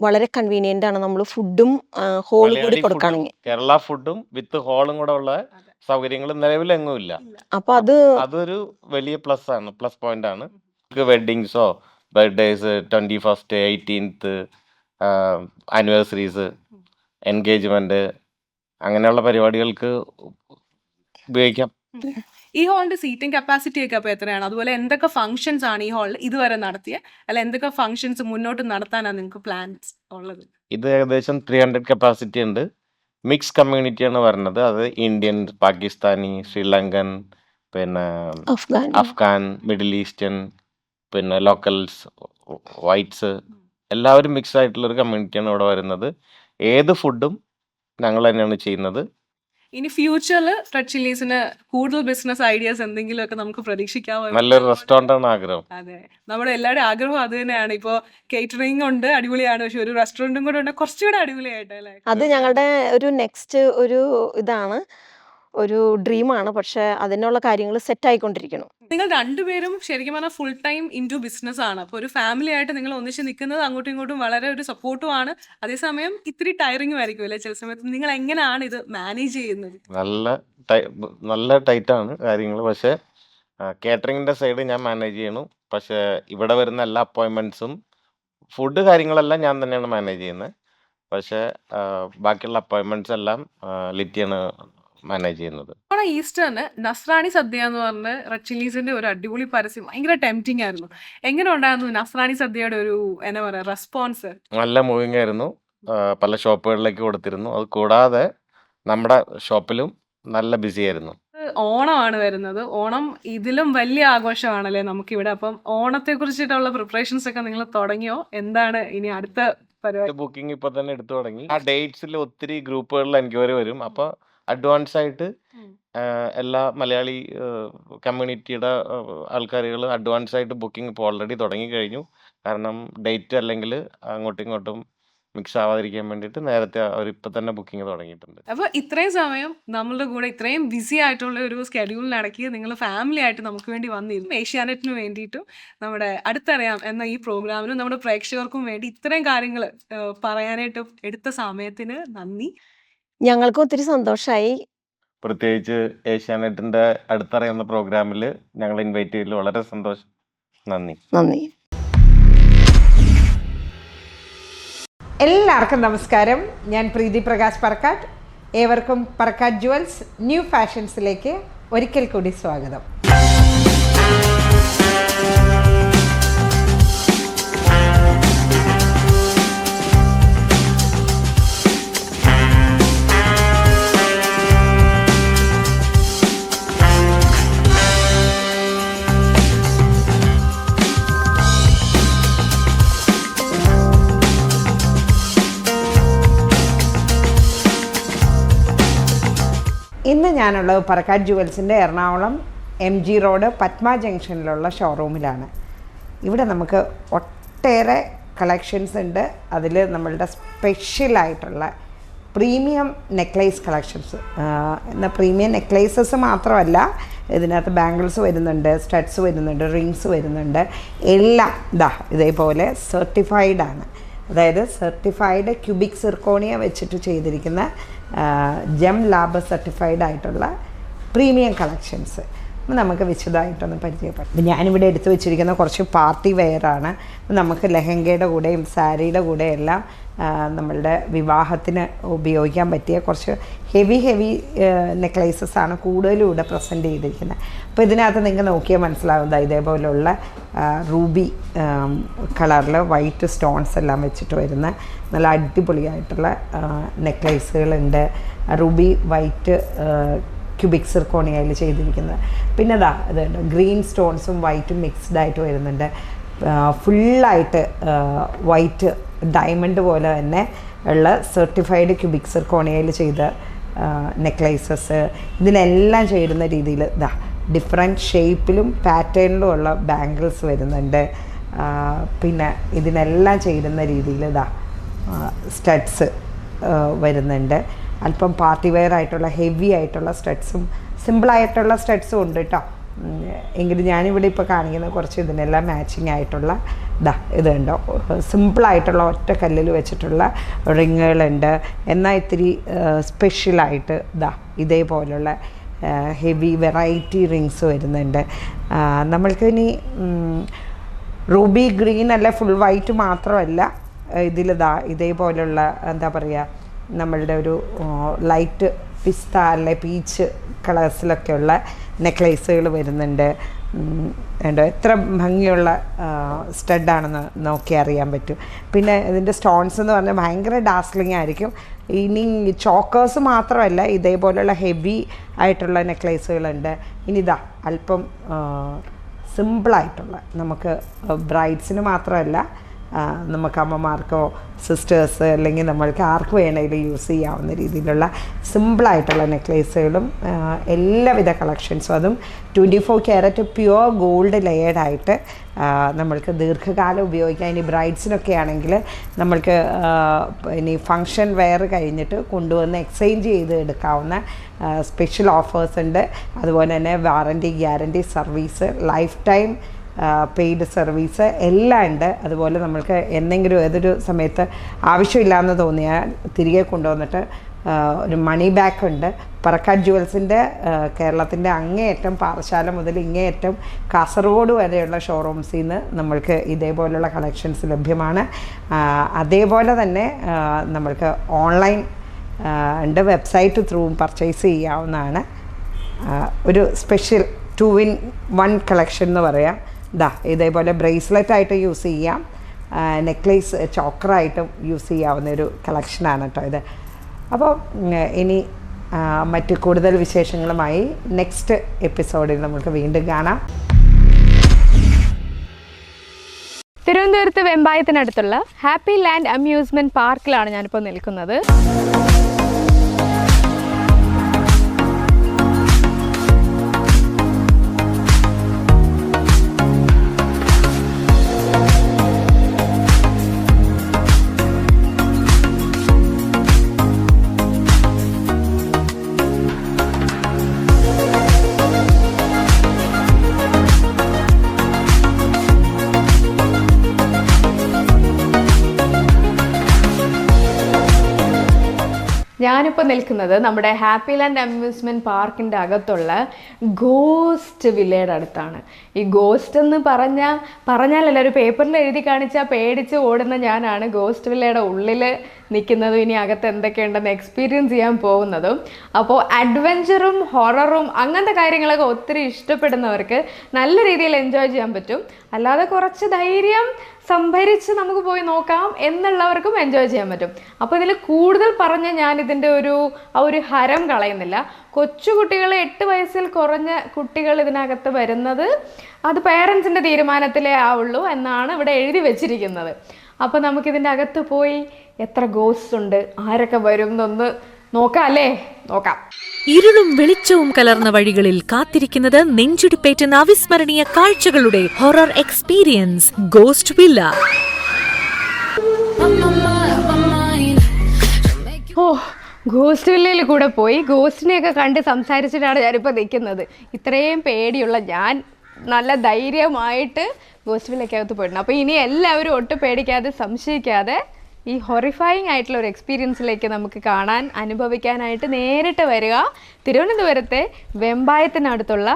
വളരെ കൺവീനിയൻ്റ് ആണ് നമ്മൾ ഫുഡും ഹോൾ കൂടി കൊടുക്കുകയാണെങ്കിൽ. കേരള ഫുഡും വിത്ത് ഹോളും കൂടെ ഉള്ള സൗകര്യങ്ങൾ നിലവിലെങ്ങും ഇല്ല. അപ്പോൾ അതൊരു വലിയ പ്ലസ് പോയിന്റ് ആണ്. വെഡ്ഡിങ്സോ birthdays, 21st, 18th, anniversaries, engagement, അങ്ങനെയുള്ള പരിപാടികൾക്ക് ഉപയോഗിക്കാം. ഈ ഹാളിന്റെ സീറ്റിംഗ് കപ്പാസിറ്റി ഒക്കെ അപ്പോൾ എത്രയാണ്? അതുപോലെ എന്തൊക്കെ ഫംഗ്ഷൻസ് ആണ് ഈ ഹാളിൽ ഇതുവരെ നടത്തിയത്? അല്ല, എന്തൊക്കെ ഫംഗ്ഷൻസ് മുന്നോട്ട് നടത്താനാണ് നിങ്ങൾക്ക് പ്ലാൻസ് ഉള്ളത്? ഇത് ഏകദേശം 300 കപ്പാസിറ്റി ഉണ്ട്. മിക്സ് കമ്മ്യൂണിറ്റിയാണ് വരുന്നത്. അത് ഇന്ത്യൻ, പാകിസ്ഥാനി, ശ്രീലങ്കൻ, പിന്നെ അഫ്ഗാൻ, മിഡിൽ ഈസ്റ്റേൺ, പിന്നെ ലോക്കൽസ്, വൈറ്റ്സ് എല്ലാവരും മിക്സ് ആയിട്ടുള്ളൊരു കമ്മ്യൂണിറ്റിയാണ് ഇവിടെ വരുന്നത്. ഏത് ഫുഡും ഞങ്ങൾ തന്നെയാണ് ചെയ്യുന്നത്. ഇനി ഫ്യൂച്ചറിൽ റെഡ് ചില്ലീസിന് കൂടുതൽ ബിസിനസ് ഐഡിയാസ് എന്തെങ്കിലുമൊക്കെ നമുക്ക് പ്രതീക്ഷിക്കാമോ? നല്ലൊരു റെസ്റ്റോറൻ്റ് ആണ് ആഗ്രഹം. അതെ, നമ്മുടെ എല്ലാവരുടെയും ആഗ്രഹം അത് തന്നെയാണ്. ഇപ്പോൾ കേറ്ററിംഗ് ഉണ്ട്, അടിപൊളിയാണ്. പക്ഷെ ഒരു റെസ്റ്റോറൻറ്റും കൂടെ ഉണ്ട്, കുറച്ചുകൂടെ അടിപൊളിയായിട്ട് അല്ലേ? അത് ഞങ്ങളുടെ ഒരു നെക്സ്റ്റ് ഒരു ഇതാണ്, ഒരു ഡ്രീമാണ്. പക്ഷെ അതിനുള്ള കാര്യങ്ങൾ സെറ്റ് ആയിക്കൊണ്ടിരിക്കണം. നിങ്ങൾ രണ്ടുപേരും ശരിക്കും പറഞ്ഞാൽ ഫുൾ ടൈം ഇൻറ്റു ബിസിനസ് ആണ്. അപ്പോൾ ഒരു ഫാമിലി ആയിട്ട് നിങ്ങൾ ഒന്നിച്ച് നിൽക്കുന്നത് അങ്ങോട്ടും ഇങ്ങോട്ടും വളരെ ഒരു സപ്പോർട്ടുമാണ്. അതേസമയം ഇത്തിരി ടയറിങ്ങും ആയിരിക്കും അല്ലേ ചില സമയത്ത്? നിങ്ങൾ എങ്ങനെയാണ് ഇത് മാനേജ് ചെയ്യുന്നത്? നല്ല ടൈറ്റാണ് കാര്യങ്ങൾ. പക്ഷേ കേറ്ററിങ്ങിൻ്റെ സൈഡ് ഞാൻ മാനേജ് ചെയ്യണം. പക്ഷേ ഇവിടെ വരുന്ന എല്ലാ അപ്പോയിൻമെൻറ്റ്സും ഫുഡ് കാര്യങ്ങളെല്ലാം ഞാൻ തന്നെയാണ് മാനേജ് ചെയ്യുന്നത്. പക്ഷേ ബാക്കിയുള്ള അപ്പോയിൻമെൻറ്റ്സ് എല്ലാം ലിറ്റിയാണ് മാനേജ് ചെയ്യുന്നത്. നമ്മുടെ ഈസ്റ്ററിന് നസ്രാണി സദ്യ എന്ന് പറഞ്ഞ് റെഡ് ചില്ലീസിന്റെ ഒരു അടിപൊളി പരസ്യം ഭയങ്കര ടെംപ്റ്റിംഗ് ആയിരുന്നു. എങ്ങനെ ഉണ്ടായിരുന്നു നസ്രാണി സദ്യയുടെ ഒരു എന്താ പറയുക റെസ്പോൺസ്? നല്ല മൂവിങ് ആയിരുന്നു. പല ഷോപ്പുകളിലേക്ക് കൊടുത്തിരുന്നു. അത് കൂടാതെ നമ്മുടെ ഷോപ്പിലും നല്ല ബിസി ആയിരുന്നു. ഓണമാണ് വരുന്നത്. ഓണം ഇതിലും വലിയ ആഘോഷമാണല്ലേ നമുക്കിവിടെ. അപ്പം ഓണത്തെ കുറിച്ചിട്ടുള്ള പ്രിപ്പറേഷൻസ് ഒക്കെ നിങ്ങൾ തുടങ്ങിയോ? എന്താണ് ഇനി അടുത്ത പരിപാടി? ബുക്കിംഗ് ഇപ്പോൾ തന്നെ എടുത്തു തുടങ്ങി. ആ ഡേറ്റ്സിൽ ഒത്തിരി ഗ്രൂപ്പുകളിൽ എൻക്വയറി വരും. അപ്പോൾ അഡ്വാൻസ് ആയിട്ട് എല്ലാ മലയാളി കമ്മ്യൂണിറ്റിയുടെ ആൾക്കാരുകൾ അഡ്വാൻസ് ആയിട്ട് ബുക്കിംഗ് ഇപ്പോൾ ഓൾറെഡി തുടങ്ങി കഴിഞ്ഞു. കാരണം ഡേറ്റ് അല്ലെങ്കിൽ അങ്ങോട്ടും ഇങ്ങോട്ടും മിക്സ് ആവാതിരിക്കാൻ വേണ്ടിയിട്ട് നേരത്തെ അവരിപ്പോൾ തന്നെ ബുക്കിംഗ് തുടങ്ങിയിട്ടുണ്ട്. അപ്പോൾ ഇത്രയും സമയം നമ്മളുടെ കൂടെ ഇത്രയും ബിസി ആയിട്ടുള്ള ഒരു സ്കെഡ്യൂളിനിടയ്ക്ക് നിങ്ങൾ ഫാമിലി ആയിട്ട് നമുക്ക് വേണ്ടി വന്നിരുന്നു. ഏഷ്യാനെറ്റിന് വേണ്ടിയിട്ടും നമ്മുടെ അടുത്തറിയാം എന്ന ഈ പ്രോഗ്രാമിനും നമ്മുടെ പ്രേക്ഷകർക്കും വേണ്ടി ഇത്രയും കാര്യങ്ങൾ പറയാനായിട്ട് എടുത്ത സമയത്തിന് നന്ദി. ഞങ്ങൾക്ക് ഒത്തിരി സന്തോഷമായി. പ്രത്യേകിച്ച് ഏഷ്യാനെറ്റിൻ്റെ അടുത്തറിയുന്ന പ്രോഗ്രാമിൽ ഞങ്ങൾ ഇൻവൈറ്റ് ചെയ്തതിൽ വളരെ സന്തോഷം. നന്ദി. എല്ലാവർക്കും നമസ്കാരം. ഞാൻ പ്രീതി പ്രകാശ് പറക്കാട്ട്. ഏവർക്കും പറക്കാട്ട് ജുവൽസ് ന്യൂ ഫാഷൻസിലേക്ക് ഒരിക്കൽ കൂടി സ്വാഗതം. ഇന്ന് ഞാനുള്ളത് പറക്കാട്ട് ജുവൽസിൻ്റെ എറണാകുളം MG റോഡ് പത്മ ജംഗ്ഷനിലുള്ള ഷോറൂമിലാണ്. ഇവിടെ നമുക്ക് ഒട്ടേറെ കളക്ഷൻസ് ഉണ്ട്. അതിൽ നമ്മളുടെ സ്പെഷ്യലായിട്ടുള്ള പ്രീമിയം നെക്ലേസ് കളക്ഷൻസ്. എന്നാൽ പ്രീമിയം നെക്ലേസസ് മാത്രമല്ല, ഇതിനകത്ത് ബാംഗിൾസ് വരുന്നുണ്ട്, സ്റ്റഡ്സ് വരുന്നുണ്ട്, റിങ്സ് വരുന്നുണ്ട്. എല്ലാം ഇതേപോലെ സർട്ടിഫൈഡ് ആണ്. അതായത് സർട്ടിഫൈഡ് ക്യൂബിക് സിർക്കോണിയ വെച്ചിട്ട് ചെയ്തിരിക്കുന്ന ജെം ലാബ് സർട്ടിഫൈഡ് ആയിട്ടുള്ള പ്രീമിയം കളക്ഷൻസ് നമുക്ക് വിശദമായിട്ടൊന്ന് പരിചയപ്പെടാം. ഞാനിവിടെ എടുത്തു വെച്ചിരിക്കുന്ന കുറച്ച് പാർട്ടി വെയറാണ്. നമുക്ക് ലെഹങ്കയുടെ കൂടെയും സാരിയുടെ കൂടെയും എല്ലാം നമ്മളുടെ വിവാഹത്തിന് ഉപയോഗിക്കാൻ പറ്റിയ കുറച്ച് ഹെവി നെക്ലേസസ് ആണ് കൂടുതലും ഇവിടെ പ്രസൻറ്റ് ചെയ്തിരിക്കുന്നത്. അപ്പോൾ ഇതിനകത്ത് നിങ്ങൾക്ക് നോക്കിയാൽ മനസ്സിലാവുന്നത് ഇതേപോലുള്ള റൂബി കളറിൽ വൈറ്റ് സ്റ്റോൺസ് എല്ലാം വെച്ചിട്ട് വരുന്ന നല്ല അടിപൊളിയായിട്ടുള്ള നെക്ലേസുകളുണ്ട്. റൂബി വൈറ്റ് ക്യൂബിക് സിർക്കോണിയയിൽ ചെയ്തിരിക്കുന്നത്. പിന്നെ ഇതുണ്ട് ഗ്രീൻ സ്റ്റോൺസും വൈറ്റും മിക്സ്ഡ് ആയിട്ട് വരുന്നുണ്ട്. ഫുള്ളായിട്ട് വൈറ്റ് ഡയമണ്ട് പോലെ തന്നെ ഉള്ള സർട്ടിഫൈഡ് ക്യൂബിക് സിർക്കോണിയയിൽ ചെയ്ത നെക്ലേസസ്. ഇതിനെല്ലാം ചേരുന്ന രീതിയിൽ ഡിഫറെൻറ്റ് ഷേപ്പിലും പാറ്റേണിലും ഉള്ള ബാംഗിൾസ് വരുന്നുണ്ട്. പിന്നെ ഇതിനെല്ലാം ചേരുന്ന രീതിയിൽ സ്റ്റഡ്സ് വരുന്നുണ്ട്. അല്പം പാർട്ടി വെയർ ആയിട്ടുള്ള ഹെവി ആയിട്ടുള്ള സ്റ്റഡ്സും സിമ്പിളായിട്ടുള്ള സ്റ്റഡ്സും ഉണ്ട് കേട്ടോ. എങ്കിലും ഞാനിവിടെ ഇപ്പോൾ കാണിക്കുന്ന കുറച്ച് ഇതിനെല്ലാം മാച്ചിങ് ആയിട്ടുള്ള ഇതുണ്ടോ സിമ്പിളായിട്ടുള്ള ഒറ്റ കല്ലിൽ വെച്ചിട്ടുള്ള റിങ്ങുകളുണ്ട്. എന്നാൽ ഇത്തിരി സ്പെഷ്യലായിട്ട് ഇതേപോലുള്ള ഹെവി വെറൈറ്റി റിങ്സ് വരുന്നുണ്ട്. നമ്മൾക്ക് ഇനി റൂബി ഗ്രീൻ അല്ല ഫുൾ വൈറ്റ് മാത്രമല്ല, ഇതേപോലുള്ള എന്താ പറയുക നമ്മളുടെ ഒരു ലൈറ്റ് പിസ്ത അല്ലെ പീച്ച് കളേഴ്സിലൊക്കെയുള്ള നെക്ലേസുകൾ വരുന്നുണ്ട്. എത്ര ഭംഗിയുള്ള സ്റ്റഡാണെന്ന് നോക്കി അറിയാൻ പറ്റും. പിന്നെ ഇതിൻ്റെ സ്റ്റോൺസ് എന്ന് പറഞ്ഞാൽ ഭയങ്കര ഡാസ്ലിംഗ് ആയിരിക്കും. ഇനി ചോക്കേഴ്സ് മാത്രമല്ല, ഇതേപോലെയുള്ള ഹെവി ആയിട്ടുള്ള നെക്ലേസുകളുണ്ട്. ഇനി അല്പം സിമ്പിളായിട്ടുള്ള, നമുക്ക് ബ്രൈഡ്സിന് മാത്രമല്ല, നമുക്ക് അമ്മമാർക്കോ സിസ്റ്റേഴ്സ് അല്ലെങ്കിൽ നമ്മൾക്ക് ആർക്ക് വേണമെങ്കിലും യൂസ് ചെയ്യാവുന്ന രീതിയിലുള്ള സിമ്പിളായിട്ടുള്ള നെക്ലേസുകളും എല്ലാവിധ കളക്ഷൻസും, അതും 24 ക്യാരറ്റ് പ്യുവർ ഗോൾഡ് ലെയേർഡായിട്ട് നമ്മൾക്ക് ദീർഘകാലം ഉപയോഗിക്കാം. ഇനി ബ്രൈഡ്സിനൊക്കെ ആണെങ്കിൽ നമ്മൾക്ക് ഇനി ഫങ്ഷൻ വെയർ കഴിഞ്ഞിട്ട് കൊണ്ടുവന്ന് എക്സ്ചേഞ്ച് ചെയ്ത് എടുക്കാവുന്ന സ്പെഷ്യൽ ഓഫേഴ്സ് ഉണ്ട്. അതുപോലെ തന്നെ warranty guarantee service, life time paid service എല്ലാം ഉണ്ട്. അതുപോലെ നമ്മൾക്ക് എന്തെങ്കിലും ഏതൊരു സമയത്ത് ആവശ്യമില്ലാന്ന് തോന്നിയാൽ തിരികെ കൊണ്ടുവന്നിട്ട് ഒരു മണി ബാക്ക് ഉണ്ട്. പറക്കാട് ജുവൽസിൻ്റെ കേരളത്തിൻ്റെ അങ്ങേയറ്റം പാറശാല മുതൽ ഇങ്ങേയറ്റം കാസർഗോഡ് വരെയുള്ള ഷോറൂംസിൽ നിന്ന് നമ്മൾക്ക് ഇതേപോലുള്ള കളക്ഷൻസ് ലഭ്യമാണ്. അതേപോലെ തന്നെ നമ്മൾക്ക് ഓൺലൈൻ ഉണ്ട്, വെബ്സൈറ്റ് ത്രൂ പർച്ചേസ് ചെയ്യാവുന്നതാണ്. ഒരു സ്പെഷ്യൽ 2-in-1 കളക്ഷൻ എന്ന് പറയാം. ഇതേപോലെ ബ്രേസ്ലെറ്റായിട്ട് യൂസ് ചെയ്യാം, നെക്ലേസ് ചോക്കറായിട്ടും യൂസ് ചെയ്യാവുന്ന ഒരു കളക്ഷനാണ് കേട്ടോ ഇത്. അപ്പോൾ ഇനി മറ്റ് കൂടുതൽ വിശേഷങ്ങളുമായി നെക്സ്റ്റ് എപ്പിസോഡിൽ നമുക്ക് വീണ്ടും കാണാം. തിരുവനന്തപുരത്ത് വെമ്പായത്തിനടുത്തുള്ള ഹാപ്പി ലാൻഡ് അമ്യൂസ്മെൻറ്റ് പാർക്കിലാണ് ഞാനിപ്പോൾ നിൽക്കുന്നത്. ഞാനിപ്പോൾ നിൽക്കുന്നത് നമ്മുടെ ഹാപ്പി ലാൻഡ് അമ്യൂസ്മെൻറ്റ് പാർക്കിൻ്റെ അകത്തുള്ള ഗോസ്റ്റ് വില്ലയുടെ അടുത്താണ്. ഈ ഗോസ്റ്റ് എന്ന് പറഞ്ഞാലല്ല, ഒരു പേപ്പറിൽ എഴുതി കാണിച്ചാൽ പേടിച്ച് ഓടുന്ന ഞാനാണ് ഗോസ്റ്റ് വില്ലയുടെ ഉള്ളിൽ നിൽക്കുന്നതും ഇനി അകത്ത് എന്തൊക്കെയുണ്ടെന്ന് എക്സ്പീരിയൻസ് ചെയ്യാൻ പോകുന്നതും. അപ്പോൾ അഡ്വഞ്ചറും ഹൊററും അങ്ങനത്തെ കാര്യങ്ങളൊക്കെ ഒത്തിരി ഇഷ്ടപ്പെടുന്നവർക്ക് നല്ല രീതിയിൽ എൻജോയ് ചെയ്യാൻ പറ്റും. അല്ലാതെ കുറച്ച് ധൈര്യം സംഭരിച്ച് നമുക്ക് പോയി നോക്കാം എന്നുള്ളവർക്കും എൻജോയ് ചെയ്യാൻ പറ്റും. അപ്പോൾ ഇതിൽ കൂടുതൽ പറഞ്ഞ് ഞാനിതിൻ്റെ ഒരു ഹരം കളയുന്നില്ല. കൊച്ചുകുട്ടികൾ 8 വയസ്സിൽ കുറഞ്ഞ കുട്ടികൾ ഇതിനകത്ത് വരുന്നത് അത് പേരൻസിൻ്റെ തീരുമാനത്തിലേ ആവുള്ളൂ എന്നാണ് ഇവിടെ എഴുതി വെച്ചിരിക്കുന്നത്. അപ്പോൾ നമുക്കിതിൻ്റെ അകത്ത് പോയി എത്ര ഗോസ്റ്റ് ഉണ്ട്, ആരൊക്കെ വരും എന്നൊന്ന് നോക്കാം അല്ലേ? നോക്കാം. ഇരുളും വെളിച്ചവും കലർന്ന വഴികളിൽ കാത്തിരിക്കുന്നത് നെഞ്ചുടിപ്പേറ്റുന്ന അവിസ്മരണീയ കാഴ്ചകളുടെ horror experience ghost villa. Ghost വില്ലയിൽ കൂടെ പോയി ഗോസ്റ്റിനെയൊക്കെ കണ്ട് സംസാരിച്ചിട്ടാണ് ഞാനിപ്പോൾ നിൽക്കുന്നത്. ഇത്രയും പേടിയുള്ള ഞാൻ നല്ല ധൈര്യമായിട്ട് ഗോസ്റ്റ് വില്ലയ്ക്കകത്ത് പോയിട്ടുണ്ട്. അപ്പോൾ ഇനി എല്ലാവരും ഒട്ടും പേടിക്കാതെ സംശയിക്കാതെ ഈ ഹൊറിഫൈങ് ആയിട്ടുള്ള ഒരു എക്സ്പീരിയൻസിലേക്ക് നമുക്ക് കാണാൻ അനുഭവിക്കാനായിട്ട് നേരിട്ട് വരിക. തിരുവനന്തപുരത്തെ വെമ്പായത്തിനടുത്തുള്ള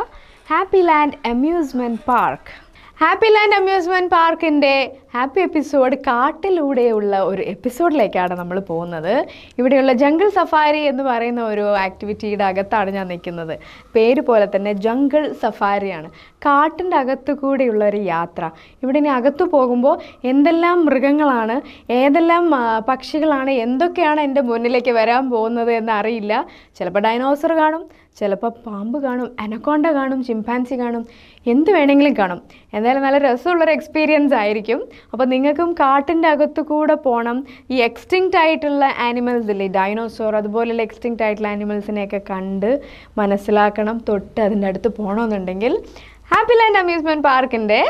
Happy Land amusement park. Happy Land amusement പാർക്കിൻ്റെ ഹാപ്പി എപ്പിസോഡ് കാട്ടിലൂടെയുള്ള ഒരു എപ്പിസോഡിലേക്കാണ് നമ്മൾ പോകുന്നത്. ഇവിടെയുള്ള ജംഗിൾ സഫാരി എന്ന് പറയുന്ന ഒരു ആക്ടിവിറ്റിയുടെ അകത്താണ് ഞാൻ നിൽക്കുന്നത്. പേര് പോലെ തന്നെ ജംഗിൾ സഫാരിയാണ്, കാട്ടിൻ്റെ അകത്തു കൂടെയുള്ള ഒരു യാത്ര. ഇവിടെ ഇനി അകത്തു പോകുമ്പോൾ എന്തെല്ലാം മൃഗങ്ങളാണ്, ഏതെല്ലാം പക്ഷികളാണ്, എന്തൊക്കെയാണ് എൻ്റെ മുന്നിലേക്ക് വരാൻ പോകുന്നത് എന്നറിയില്ല. ചിലപ്പോൾ ഡൈനോസർ കാണും, ചിലപ്പോൾ പാമ്പ് കാണും, അനക്കോണ്ട കാണും, ചിമ്പാൻസി കാണും, എന്ത് വേണമെങ്കിലും കാണും. എന്തായാലും നല്ല രസമുള്ളൊരു എക്സ്പീരിയൻസ് ആയിരിക്കും. അപ്പോൾ നിങ്ങൾക്കും കാട്ടിൻ്റെ അകത്തു കൂടെ പോകണം. ഈ എക്സ്റ്റിങ്ക്റ്റ് ആയിട്ടുള്ള ആനിമൽസ് ഇല്ലേ, ഡൈനോസോർ അതുപോലെയുള്ള എക്സ്റ്റിങ്ക്റ്റ് ആയിട്ടുള്ള ആനിമൽസിനെയൊക്കെ കണ്ട് മനസ്സിലാക്കണം, തൊട്ട് അതിൻ്റെ അടുത്ത് പോകണമെന്നുണ്ടെങ്കിൽ ഹാപ്പി ലാൻഡ് അമ്യൂസ്മെൻറ്റ് പാർക്കിൻ്റെ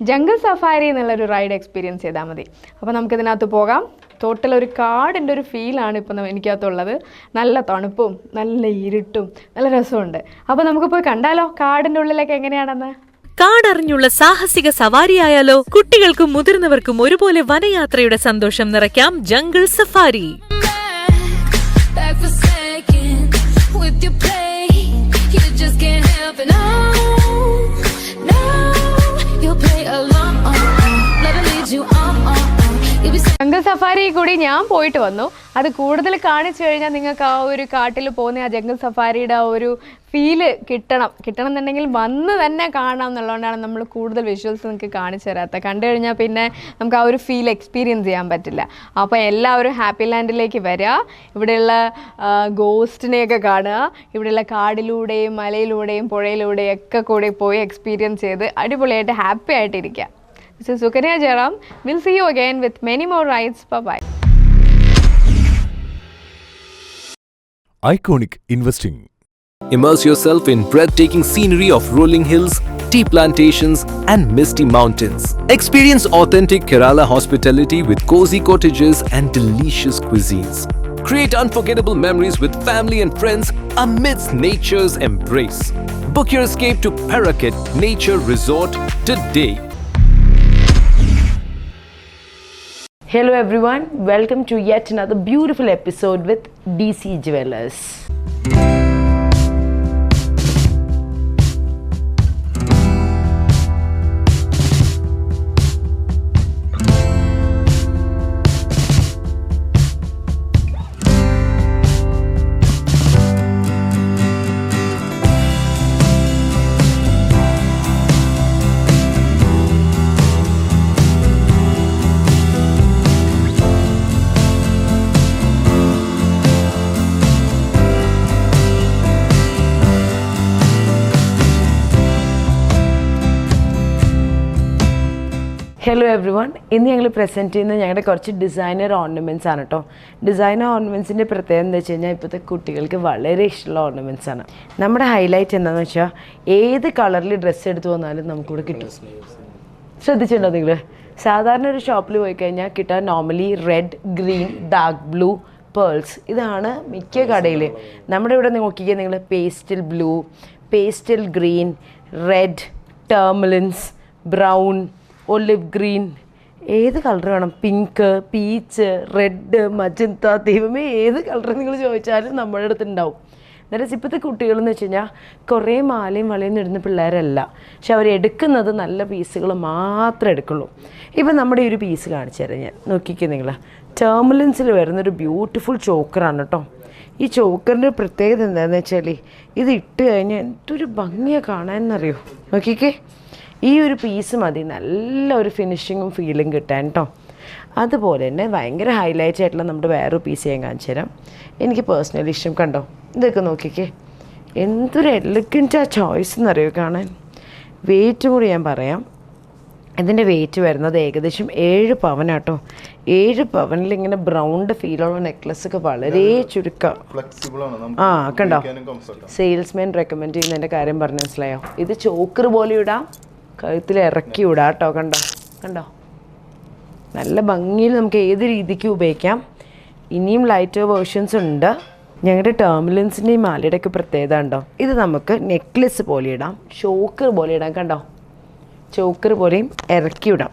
ജംഗിൾ സഫാരി എന്നുള്ളൊരു റൈഡ് എക്സ്പീരിയൻസ് ചെയ്താൽ മതി. അപ്പോൾ നമുക്കിതിനകത്ത് പോകാം. ടോട്ടൽ ഒരു കാടിൻ്റെ ഒരു ഫീലാണ് ഇപ്പോൾ എനിക്കകത്തുള്ളത്. നല്ല തണുപ്പും നല്ല ഇരുട്ടും നല്ല രസമുണ്ട്. അപ്പോൾ നമുക്ക് പോയി കണ്ടാലോ കാടിൻ്റെ ഉള്ളിലേക്ക് എങ്ങനെയാണെന്ന്. കാടറിഞ്ഞുള്ള സാഹസിക സവാരിയായാലോ? കുട്ടികൾക്കും മുതിർന്നവർക്കും ഒരുപോലെ വനയാത്രയുടെ സന്തോഷം നിറയ്ക്കാം ജംഗിൾ സഫാരി. ജംഗിൾ സഫാരി കൂടി ഞാൻ പോയിട്ട് വന്നു. അത് കൂടുതൽ കാണിച്ചു കഴിഞ്ഞാൽ നിങ്ങൾക്ക് ആ ഒരു കാട്ടിൽ പോകുന്ന ആ ജംഗിൾ സഫാരിയുടെ ആ ഒരു ഫീല് കിട്ടണം എന്നുണ്ടെങ്കിൽ വന്ന് തന്നെ കാണാം എന്നുള്ളതുകൊണ്ടാണ് നമ്മൾ കൂടുതൽ വിഷ്വൽസ് നിങ്ങൾക്ക് കാണിച്ചു തരാത്തത്. കണ്ടു കഴിഞ്ഞാൽ പിന്നെ നമുക്ക് ആ ഒരു ഫീൽ എക്സ്പീരിയൻസ് ചെയ്യാൻ പറ്റില്ല. അപ്പോൾ എല്ലാവരും ഹാപ്പി ലാൻഡിലേക്ക് വരിക, ഇവിടെയുള്ള ഗോസ്റ്റിനെയൊക്കെ കാണുക, ഇവിടെയുള്ള കാടിലൂടെയും മലയിലൂടെയും പുഴയിലൂടെയും ഒക്കെ കൂടി പോയി എക്സ്പീരിയൻസ് ചെയ്ത് അടിപൊളിയായിട്ട് ഹാപ്പി ആയിട്ടിരിക്കുക. This is Sukanya Jaram. We'll see you again with many more rides. Bye-bye. Iconic Investing. Immerse yourself in breathtaking scenery of rolling hills, tea plantations, and misty mountains. Experience authentic Kerala hospitality with cozy cottages and delicious cuisines. Create unforgettable memories with family and friends amidst nature's embrace. Book your escape to Paraket Nature Resort today. Hello everyone, welcome to yet another beautiful episode with DC Jewellers. Hello every one, ഇന്ന് ഞങ്ങൾ present ചെയ്യുന്നത് ഞങ്ങളുടെ കുറച്ച് designer ornaments ആണ് കേട്ടോ. Designer ഓർണമെൻറ്റ്സിൻ്റെ പ്രത്യേകത എന്താ വെച്ച് കഴിഞ്ഞാൽ ഇപ്പോഴത്തെ കുട്ടികൾക്ക് വളരെ ഇഷ്ടമുള്ള ഓർണമെൻറ്റ്സ് ആണ്. നമ്മുടെ ഹൈലൈറ്റ് എന്താണെന്ന് വെച്ചാൽ ഏത് കളറിൽ ഡ്രസ്സ് എടുത്തു വന്നാലും നമുക്കിവിടെ കിട്ടും. ശ്രദ്ധിച്ചിട്ടുണ്ടോ നിങ്ങൾ? സാധാരണ ഒരു ഷോപ്പിൽ പോയി കഴിഞ്ഞാൽ കിട്ടാൻ normally red, green, dark blue, pearls, ഇതാണ് മിക്ക കടയിൽ. നമ്മുടെ ഇവിടെ നോക്കിക്കുക നിങ്ങൾ, pastel blue, pastel green, red, tourmalines, brown, olive green, ഏത് കളർ വേണം, പിങ്ക്, പീച്ച്, റെഡ്, മജന്ത, ദൈവമേ ഏത് കളർ നിങ്ങൾ ചോദിച്ചാലും നമ്മുടെ അടുത്ത് ഉണ്ടാവും. അന്നേരം ഇപ്പോഴത്തെ കുട്ടികളെന്ന് വെച്ച് കഴിഞ്ഞാൽ കുറേ മാലയും വളയും ഇടുന്ന പിള്ളേരല്ല, പക്ഷെ അവരെടുക്കുന്നത് നല്ല പീസുകൾ മാത്രമേ എടുക്കുള്ളൂ. ഇപ്പം നമ്മുടെ ഈ ഒരു പീസ് കാണിച്ചു തരാം ഞാൻ. നോക്കിക്കുക നിങ്ങൾ, ടർമലിൻസിൽ വരുന്നൊരു ബ്യൂട്ടിഫുൾ ചോക്കറാണ് കേട്ടോ. ഈ ചോക്കറിൻ്റെ പ്രത്യേകത എന്താണെന്ന് വെച്ചാൽ ഇത് ഇട്ട് കഴിഞ്ഞാൽ എന്തൊരു ഭംഗിയാണ് കാണാനെന്നറിയോ. നോക്കിക്കേ, ഈ ഒരു പീസ് മതി നല്ല ഒരു ഫിനിഷിങ്ങും ഫീലും കിട്ടാൻ കേട്ടോ. അതുപോലെ തന്നെ ഭയങ്കര ഹൈലൈറ്റ് ആയിട്ടുള്ള നമ്മുടെ വേറൊരു പീസ് ഞാൻ കാണിച്ചു തരാം. എനിക്ക് പേഴ്സണലി ഇഷ്ടം, കണ്ടോ ഇതൊക്കെ നോക്കിക്കേ, എന്തൊരു എലഗൻ്റ് ആ ചോയ്സ് എന്നറിയോ കാണാൻ. വെയിറ്റ് കൂടി ഞാൻ പറയാം. ഇതിൻ്റെ വെയിറ്റ് വരുന്നത് ഏകദേശം 7 പവനാട്ടോ. 7 പവനിൽ ഇങ്ങനെ ബ്രൗണ്ട് ഫീലുള്ള നെക്ലസ് ഒക്കെ വളരെ ചുരുക്കം. ആ കണ്ടോ, സെയിൽസ്മാൻ റെക്കമെൻഡ് ചെയ്യുന്നതിൻ്റെ കാര്യം പറഞ്ഞ് മനസ്സിലായോ. ഇത് ചോക്കർ പോലെ ഇടാം, കഴുത്തിൽ ഇറക്കി വിടാം കേട്ടോ. കണ്ടോ നല്ല ഭംഗിയിൽ നമുക്ക് ഏത് രീതിക്ക് ഉപയോഗിക്കാം. ഇനിയും ലൈറ്റർ വേർഷൻസ് ഉണ്ട്. ഞങ്ങളുടെ ടർമലിൻസിൻ്റെയും മാലയുടെയൊക്കെ പ്രത്യേകത ഉണ്ടോ, ഇത് നമുക്ക് നെക്ലസ് പോലെ ഇടാം, ചോക്കർ പോലെ ഇടാം. കണ്ടോ, ചോക്കർ പോലെയും ഇറക്കി വിടാം.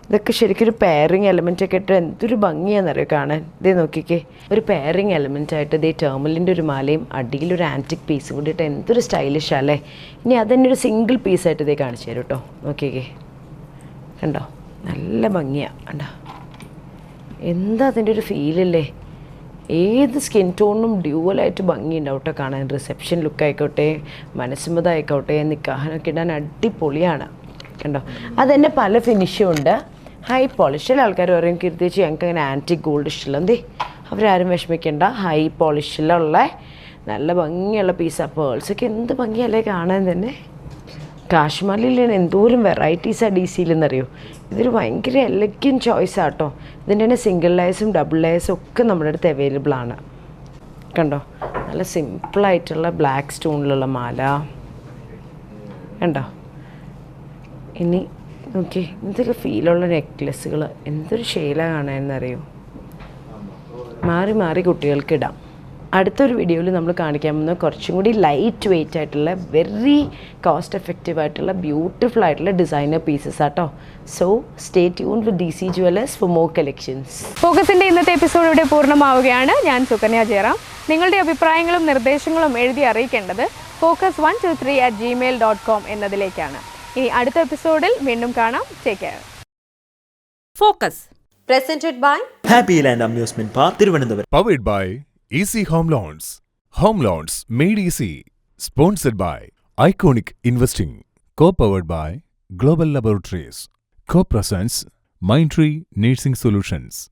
ഇതൊക്കെ ശരിക്കും ഒരു പെയറിങ് എലമെൻറ്റൊക്കെ ഇട്ട് എന്തൊരു ഭംഗിയാണെന്നറിയോ കാണാൻ. ഇതേ നോക്കിക്കേ, ഒരു പെയറിങ് എലമെൻറ്റായിട്ട് ഇതേ ടർമലിൻ്റെ ഒരു മാലയും അടിയിലൊരു ആൻറ്റിക് പീസും കൂടി ഇട്ട് എന്തൊരു സ്റ്റൈലിഷാണ് അല്ലേ. ഇനി അതന്നെ ഒരു സിംഗിൾ പീസായിട്ട് ഇതേ കാണിച്ചു തരും കേട്ടോ. നോക്കിക്കേ, കണ്ടോ നല്ല ഭംഗിയാണ്. കണ്ടോ എന്താ അതിൻ്റെ ഒരു ഫീലല്ലേ. ഏത് സ്കിൻ ടോണിനും ഡ്യൂവലായിട്ട് ഭംഗിയുണ്ടാവും കേട്ടോ കാണാൻ. റിസപ്ഷൻ ലുക്കായിക്കോട്ടെ, മനസ്സുമതായിക്കോട്ടെ, നിക്കാഹിനൊക്കെ ഇടാൻ അടിപൊളിയാണ്. കണ്ടോ അതന്നെ പല ഫിനിഷും ഉണ്ട്. ഹൈ പോളിഷ്, ചില ആൾക്കാർ പറയും കീർത്തിച്ച് ഞങ്ങൾക്ക് അങ്ങനെ ആൻറ്റിക് ഗോൾഡ് ഇഷ്ടമില്ല. എന്തേ അവരാരും വിഷമിക്കേണ്ട, ഹൈ പോളിഷിലുള്ള നല്ല ഭംഗിയുള്ള പീസാണ്. പേൾസൊക്കെ എന്ത് ഭംഗിയല്ലേ കാണാൻ തന്നെ. കാശ്മീരിൽ എന്തോരം വെറൈറ്റീസാണ് ഡി സിയിലെന്നറിയോ. ഇതൊരു ഭയങ്കര എലഗൻ്റ് ചോയ്സാണ് കേട്ടോ. ഇതിൻ്റെ തന്നെ സിംഗിൾ ലെയേഴ്സും ഡബിൾ ലെയേഴ്സും ഒക്കെ നമ്മുടെ അടുത്ത് അവൈലബിൾ ആണ്. കണ്ടോ നല്ല സിമ്പിളായിട്ടുള്ള ബ്ലാക്ക് സ്റ്റോണിലുള്ള മാല കണ്ടോ. ഇനി നോക്കി എന്തൊക്കെ ഫീലുള്ള നെക്ലെസ്സുകൾ, എന്തൊരു ഷെയിലാണ് കാണാനെന്നറിയോ. മാറി മാറി കുട്ടികൾക്ക് ഇടാം. അടുത്തൊരു വീഡിയോയിൽ നമ്മൾ കാണിക്കാൻ പോകുന്ന കുറച്ചും കൂടി ലൈറ്റ് വെയ്റ്റ് ആയിട്ടുള്ള വെരി കോസ്റ്റ് എഫക്റ്റീവ് ആയിട്ടുള്ള ബ്യൂട്ടിഫുൾ ആയിട്ടുള്ള ഡിസൈനർ പീസസ് ആട്ടോ. So stay tune with DC Jewellers for more collections. ഫോക്കസിൻ്റെ ഇന്നത്തെ എപ്പിസോഡ് ഇവിടെ പൂർണ്ണമാവുകയാണ്. ഞാൻ സുകന്യ ജയറാം. നിങ്ങളുടെ അഭിപ്രായങ്ങളും നിർദ്ദേശങ്ങളും എഴുതി അറിയിക്കേണ്ടത് focus123@gmail.com എന്നതിലേക്കാണ്. ഇനി അടുത്ത എപ്പിസോഡിൽ വീണ്ടും കാണാം. Take care. Focus Presented by Happy Land Amusement Park, Thiruvananthapuram. Powered by Easy Home Loans. Home Loans made easy. Sponsored by Iconic Investing. Co-powered by Global Laboratories. Co-presents Mindtree Nursing Solutions.